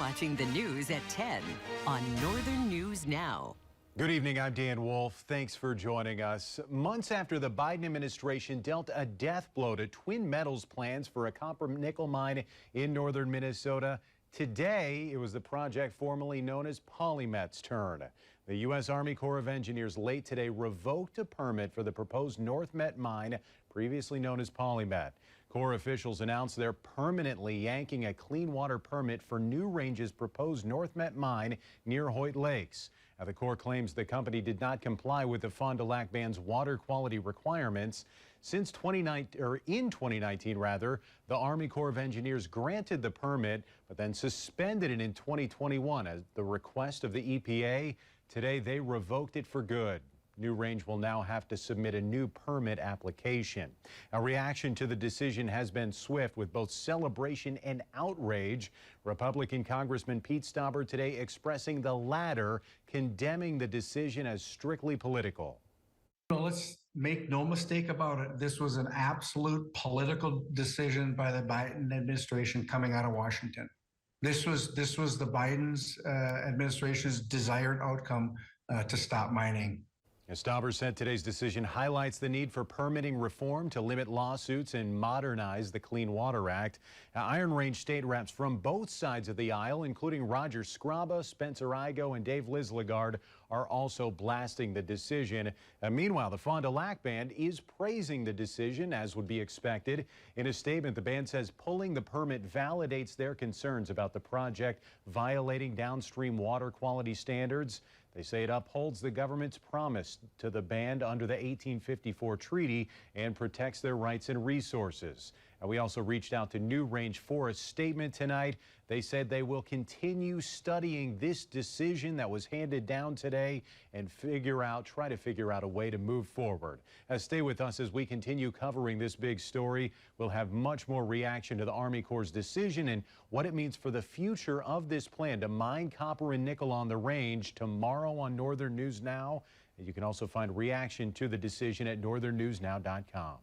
watching the news at 10 on Northern News Now. Good evening, I'm Dan Wolf. Thanks for joining us. Months after the Biden administration dealt a death blow to Twin Metals' plans for a copper nickel mine in northern Minnesota, today it was the project formerly known as PolyMet's turn. The U.S. Army Corps of Engineers late today revoked a permit for the proposed NorthMet mine, previously known as PolyMet. Corps officials announced they're permanently yanking a clean water permit for New Range's proposed NorthMet mine near Hoyt Lakes. Now, the Corps claims the company did not comply with the Fond du Lac band's water quality requirements. In 2019, the Army Corps of Engineers granted the permit, but then suspended it in 2021 at the request of the EPA. Today, they revoked it for good. New Range will now have to submit a new permit application. A reaction to the decision has been swift, with both celebration and outrage. Republican Congressman Pete Stauber today expressing the latter, condemning the decision as strictly political. Let's make no mistake about it. This was an absolute political decision by the Biden administration coming out of Washington. This was the Biden's administration's desired outcome to stop mining. As Stauber said, today's decision highlights the need for permitting reform to limit lawsuits and modernize the Clean Water Act. Iron Range state reps from both sides of the aisle, including Roger Scraba, Spencer Igo, and Dave Lislegard, are also blasting the decision. Meanwhile, the Fond du Lac band is praising the decision, as would be expected. In a statement, the band says pulling the permit validates their concerns about the project violating downstream water quality standards. They say it upholds the government's promise to the band under the 1854 treaty and protects their rights and resources. And we also reached out to New Range for a statement tonight. They said they will continue studying this decision that was handed down today and try to figure out a way to move forward. Stay with us as we continue covering this big story. We'll have much more reaction to the Army Corps' decision and what it means for the future of this plan to mine copper and nickel on the range tomorrow on Northern News Now. And you can also find reaction to the decision at northernnewsnow.com.